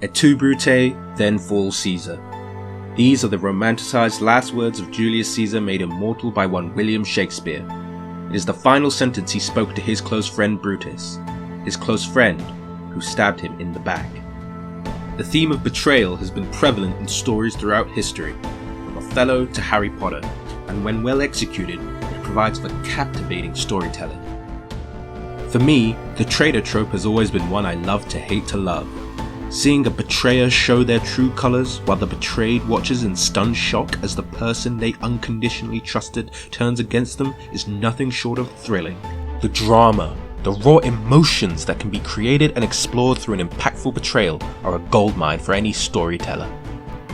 Et tu Brute, then falls Caesar. These are the romanticized last words of Julius Caesar made immortal by one William Shakespeare. It is the final sentence he spoke to his close friend Brutus, his close friend who stabbed him in the back. The theme of betrayal has been prevalent in stories throughout history, from Othello to Harry Potter, and when well executed, it provides for captivating storytelling. For me, the traitor trope has always been one I love to hate to love. Seeing a betrayer show their true colours while the betrayed watches in stunned shock as the person they unconditionally trusted turns against them is nothing short of thrilling. The drama, the raw emotions that can be created and explored through an impactful betrayal are a goldmine for any storyteller.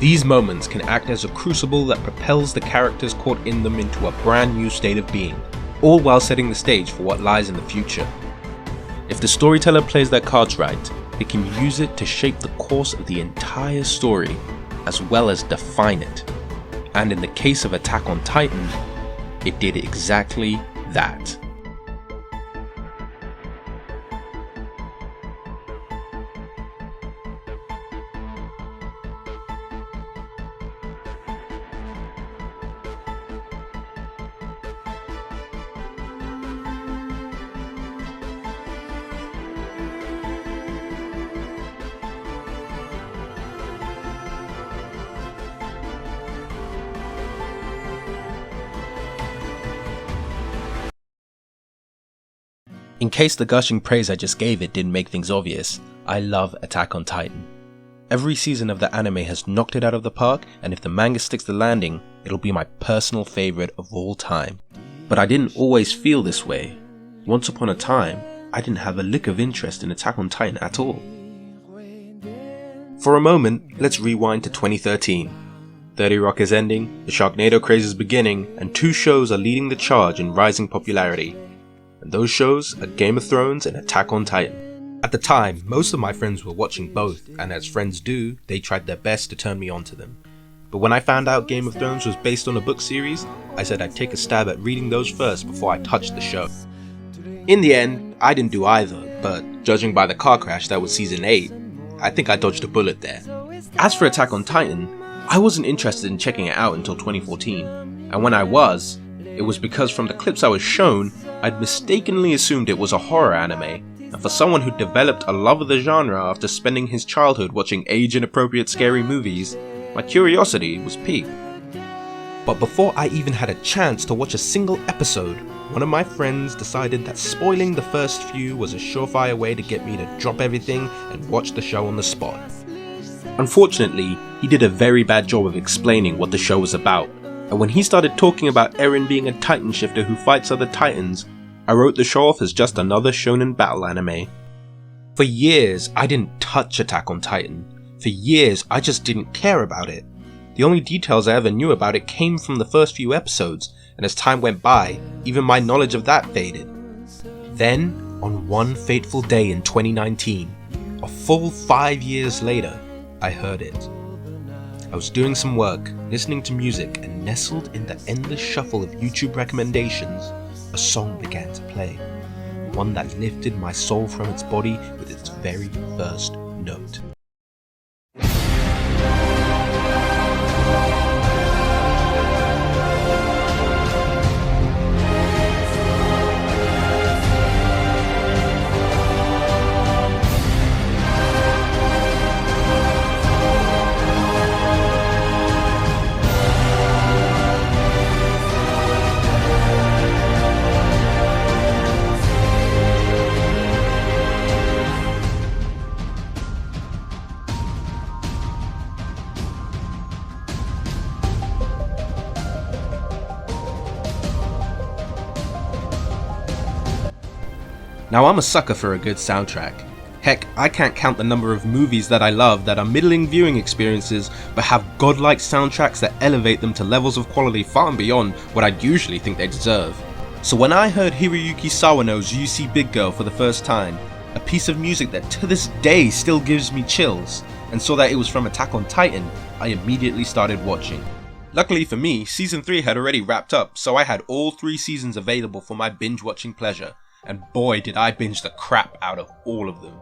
These moments can act as a crucible that propels the characters caught in them into a brand new state of being, all while setting the stage for what lies in the future. If the storyteller plays their cards right, it can use it to shape the course of the entire story, as well as define it. And in the case of Attack on Titan, it did exactly that. In case the gushing praise I just gave it didn't make things obvious, I love Attack on Titan. Every season of the anime has knocked it out of the park, and if the manga sticks the landing, it'll be my personal favourite of all time. But I didn't always feel this way. Once upon a time, I didn't have a lick of interest in Attack on Titan at all. For a moment, let's rewind to 2013. 30 Rock is ending, the Sharknado craze is beginning, and two shows are leading the charge in rising popularity. And those shows are Game of Thrones and Attack on Titan. At the time, most of my friends were watching both, and as friends do, they tried their best to turn me on to them. But when I found out Game of Thrones was based on a book series, I said I'd take a stab at reading those first before I touched the show. In the end, I didn't do either, but judging by the car crash that was season 8, I think I dodged a bullet there. As for Attack on Titan, I wasn't interested in checking it out until 2014, and when I was, it was because from the clips I was shown, I'd mistakenly assumed it was a horror anime, and for someone who developed a love of the genre after spending his childhood watching age-inappropriate scary movies, my curiosity was piqued. But before I even had a chance to watch a single episode, one of my friends decided that spoiling the first few was a surefire way to get me to drop everything and watch the show on the spot. Unfortunately, he did a very bad job of explaining what the show was about, and when he started talking about Eren being a titan shifter who fights other titans, I wrote the show off as just another shonen battle anime. For years, I didn't touch Attack on Titan. For years, I just didn't care about it. The only details I ever knew about it came from the first few episodes, and as time went by, even my knowledge of that faded. Then, on one fateful day in 2019, a full 5 years later, I heard it. I was doing some work, listening to music, and nestled in the endless shuffle of YouTube recommendations, a song began to play. One that lifted my soul from its body with its very first note. Now I'm a sucker for a good soundtrack. Heck, I can't count the number of movies that I love that are middling viewing experiences but have godlike soundtracks that elevate them to levels of quality far and beyond what I'd usually think they deserve. So when I heard Hiroyuki Sawano's YOUSEEBIGGIRL for the first time, a piece of music that to this day still gives me chills, and saw that it was from Attack on Titan, I immediately started watching. Luckily for me, season 3 had already wrapped up, so I had all 3 seasons available for my binge watching pleasure. And boy did I binge the crap out of all of them.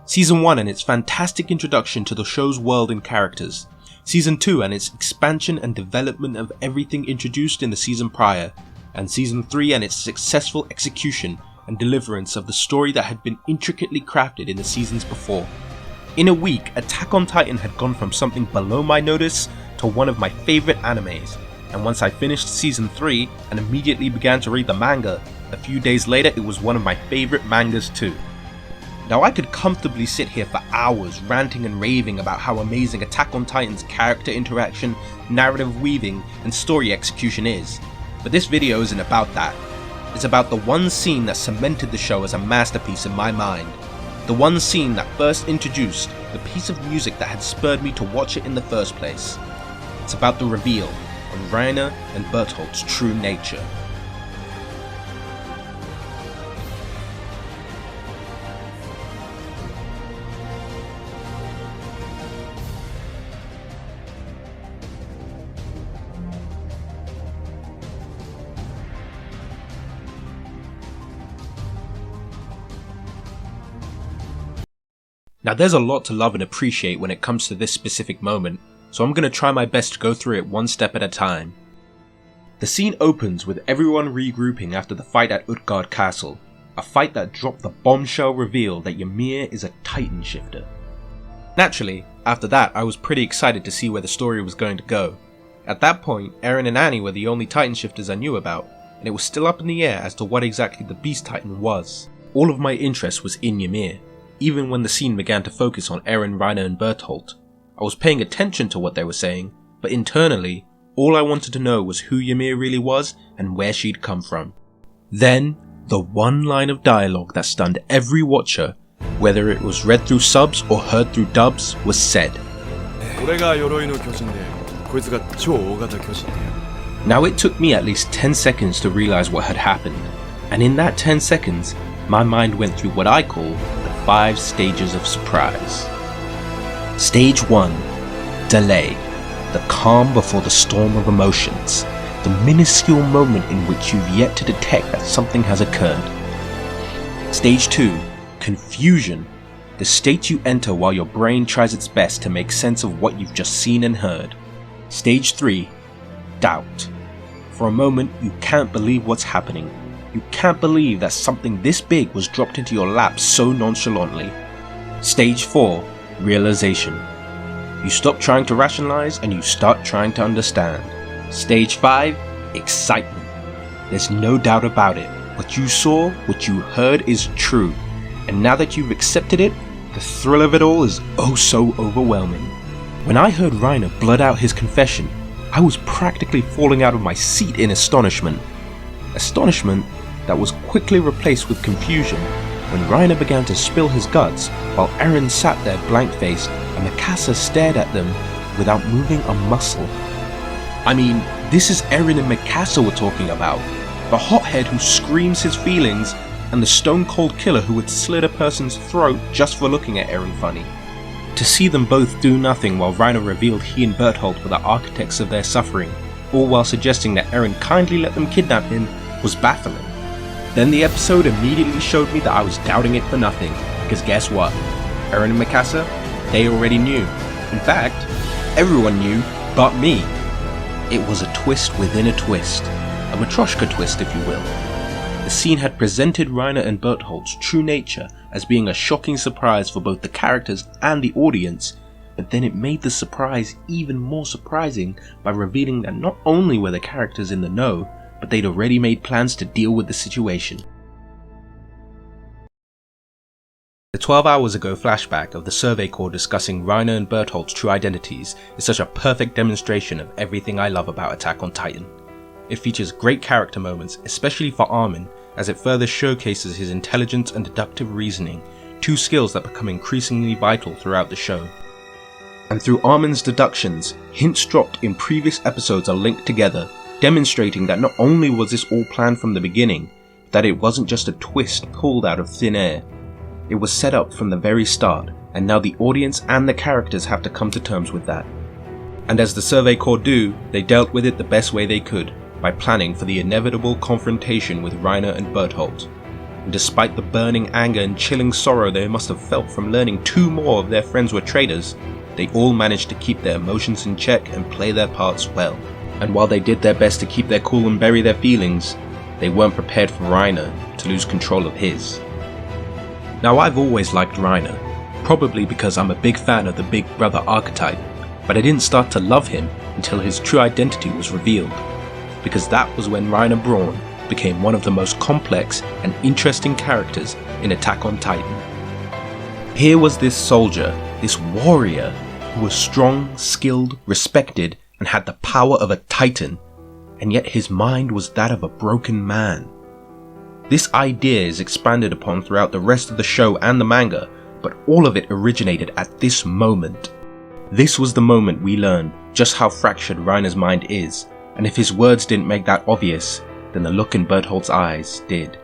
Season 1 and its fantastic introduction to the show's world and characters. Season 2 and its expansion and development of everything introduced in the season prior. And Season 3 and its successful execution and deliverance of the story that had been intricately crafted in the seasons before. In a week, Attack on Titan had gone from something below my notice to one of my favourite animes, and once I finished Season 3 and immediately began to read the manga, a few days later it was one of my favourite mangas too. Now I could comfortably sit here for hours ranting and raving about how amazing Attack on Titan's character interaction, narrative weaving and story execution is, but this video isn't about that. It's about the one scene that cemented the show as a masterpiece in my mind. The one scene that first introduced the piece of music that had spurred me to watch it in the first place. It's about the reveal of Reiner and Bertholdt's true nature. Now there's a lot to love and appreciate when it comes to this specific moment, so I'm going to try my best to go through it one step at a time. The scene opens with everyone regrouping after the fight at Utgard Castle, a fight that dropped the bombshell reveal that Ymir is a Titan shifter. Naturally, after that I was pretty excited to see where the story was going to go. At that point, Eren and Annie were the only Titan shifters I knew about, and it was still up in the air as to what exactly the Beast Titan was. All of my interest was in Ymir. Even when the scene began to focus on Eren, Reiner and Bertholdt, I was paying attention to what they were saying, but internally, all I wanted to know was who Ymir really was and where she'd come from. Then, the one line of dialogue that stunned every watcher, whether it was read through subs or heard through dubs, was said. Now it took me at least 10 seconds to realize what had happened, and in that 10 seconds, my mind went through what I call the 5 stages of surprise. Stage 1. Delay. The calm before the storm of emotions. The minuscule moment in which you've yet to detect that something has occurred. Stage 2. Confusion. The state you enter while your brain tries its best to make sense of what you've just seen and heard. Stage 3. Doubt. For a moment, you can't believe what's happening. You can't believe that something this big was dropped into your lap so nonchalantly. Stage 4. Realization. You stop trying to rationalize and you start trying to understand. Stage 5. Excitement. There's no doubt about it. What you saw, what you heard is true. And now that you've accepted it, the thrill of it all is oh so overwhelming. When I heard Reiner blurt out his confession, I was practically falling out of my seat in astonishment. Astonishment that was quickly replaced with confusion when Reiner began to spill his guts while Eren sat there blank-faced and Mikasa stared at them without moving a muscle. I mean, this is Eren and Mikasa we're talking about. The hothead who screams his feelings and the stone-cold killer who would slit a person's throat just for looking at Eren funny. To see them both do nothing while Reiner revealed he and Bertholdt were the architects of their suffering, all while suggesting that Eren kindly let them kidnap him, was baffling. Then the episode immediately showed me that I was doubting it for nothing, because guess what? Eren and Mikasa, they already knew. In fact, everyone knew but me. It was a twist within a twist, a Matryoshka twist if you will. The scene had presented Reiner and Bertholdt's true nature as being a shocking surprise for both the characters and the audience, but then it made the surprise even more surprising by revealing that not only were the characters in the know, but they'd already made plans to deal with the situation. The 12 hours ago flashback of the Survey Corps discussing Reiner and Bertholdt's true identities is such a perfect demonstration of everything I love about Attack on Titan. It features great character moments, especially for Armin, as it further showcases his intelligence and deductive reasoning, 2 skills that become increasingly vital throughout the show. And through Armin's deductions, hints dropped in previous episodes are linked together, demonstrating that not only was this all planned from the beginning, but that it wasn't just a twist pulled out of thin air. It was set up from the very start, and now the audience and the characters have to come to terms with that. And as the Survey Corps do, they dealt with it the best way they could, by planning for the inevitable confrontation with Reiner and Bertholdt. and despite the burning anger and chilling sorrow they must have felt from learning 2 more of their friends were traitors, they all managed to keep their emotions in check and play their parts well. And while they did their best to keep their cool and bury their feelings, they weren't prepared for Reiner to lose control of his. Now, I've always liked Reiner, probably because I'm a big fan of the big brother archetype, but I didn't start to love him until his true identity was revealed, because that was when Reiner Braun became one of the most complex and interesting characters in Attack on Titan. Here was this soldier, this warrior, who was strong, skilled, respected, and had the power of a titan, and yet his mind was that of a broken man. This idea is expanded upon throughout the rest of the show and the manga, but all of it originated at this moment. This was the moment we learned just how fractured Reiner's mind is, and if his words didn't make that obvious, then the look in Bertholdt's eyes did.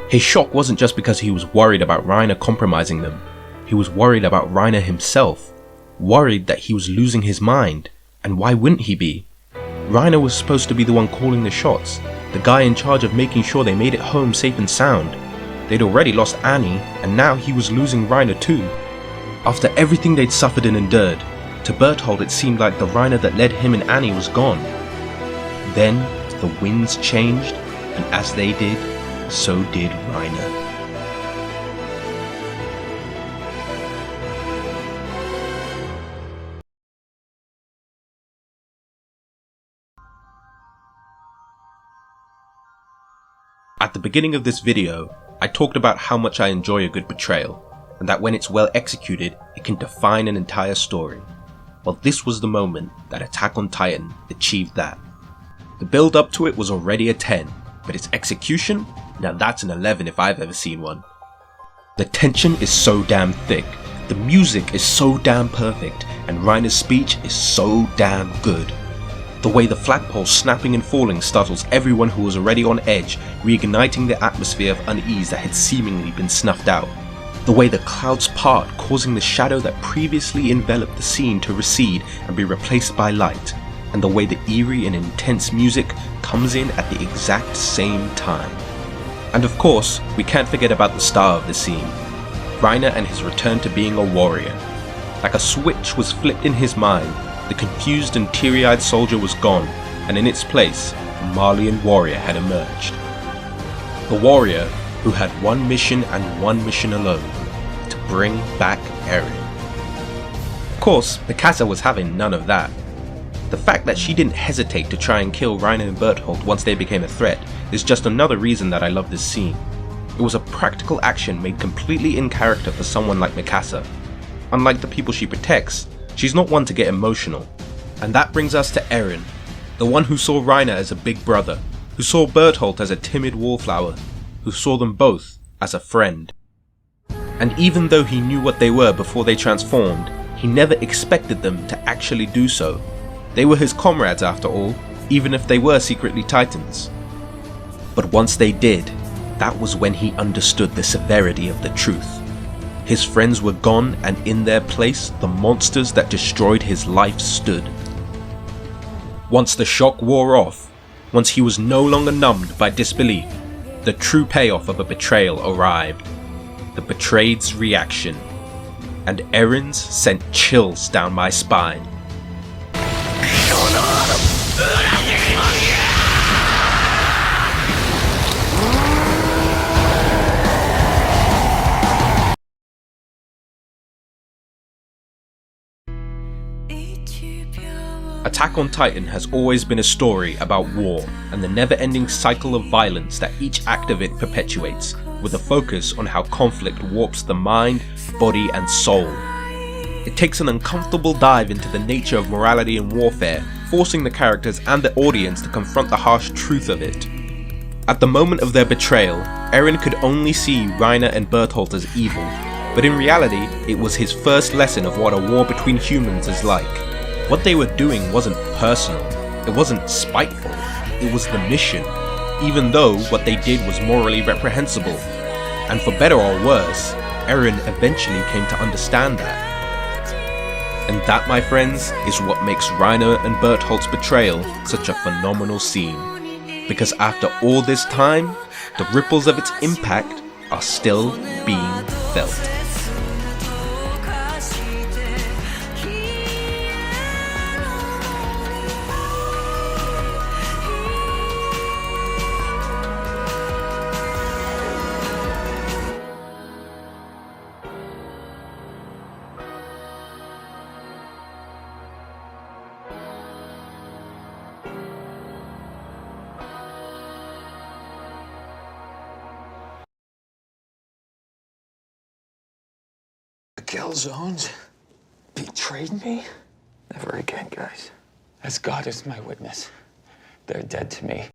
His shock wasn't just because he was worried about Reiner compromising them, he was worried about Reiner himself, worried that he was losing his mind, and why wouldn't he be? Reiner was supposed to be the one calling the shots, the guy in charge of making sure they made it home safe and sound. They'd already lost Annie, and now he was losing Reiner too. After everything they'd suffered and endured, to Bertholdt it seemed like the Reiner that led him and Annie was gone. Then the winds changed, and as they did, so did Reiner. At the beginning of this video, I talked about how much I enjoy a good betrayal, and that when it's well executed, it can define an entire story. Well, this was the moment that Attack on Titan achieved that. The build up to it was already a 10, but its execution? Now that's an 11 if I've ever seen one. The tension is so damn thick, the music is so damn perfect, and Reiner's speech is so damn good. The way the flagpole snapping and falling startles everyone who was already on edge, reigniting the atmosphere of unease that had seemingly been snuffed out. The way the clouds part, causing the shadow that previously enveloped the scene to recede and be replaced by light. And the way the eerie and intense music comes in at the exact same time. And of course, we can't forget about the star of the scene, Reiner and his return to being a warrior. Like a switch was flipped in his mind, the confused and teary-eyed soldier was gone, and in its place, a Marleyan warrior had emerged. The warrior who had one mission and one mission alone, to bring back Eren. Of course, Mikasa was having none of that. The fact that she didn't hesitate to try and kill Reiner and Bertholdt once they became a threat is just another reason that I love this scene. It was a practical action made completely in character for someone like Mikasa. Unlike the people she protects, she's not one to get emotional. And that brings us to Eren, the one who saw Reiner as a big brother, who saw Bertholdt as a timid wallflower, who saw them both as a friend. And even though he knew what they were before they transformed, he never expected them to actually do so. They were his comrades after all, even if they were secretly Titans. But once they did, that was when he understood the severity of the truth. His friends were gone, and in their place, the monsters that destroyed his life stood. Once the shock wore off, once he was no longer numbed by disbelief, the true payoff of a betrayal arrived. The betrayed's reaction. And Eren's sent chills down my spine. Attack on Titan has always been a story about war and the never-ending cycle of violence that each act of it perpetuates, with a focus on how conflict warps the mind, body and soul. It takes an uncomfortable dive into the nature of morality and warfare, forcing the characters and the audience to confront the harsh truth of it. At the moment of their betrayal, Eren could only see Reiner and Bertholdt as evil, but in reality it was his first lesson of what a war between humans is like. What they were doing wasn't personal, it wasn't spiteful, it was the mission, even though what they did was morally reprehensible. And for better or worse, Eren eventually came to understand that. And that, my friends, is what makes Reiner and Bertholdt's betrayal such a phenomenal scene. Because after all this time, the ripples of its impact are still being felt. The kill zones betrayed me? Never again, guys. As God is my witness, they're dead to me.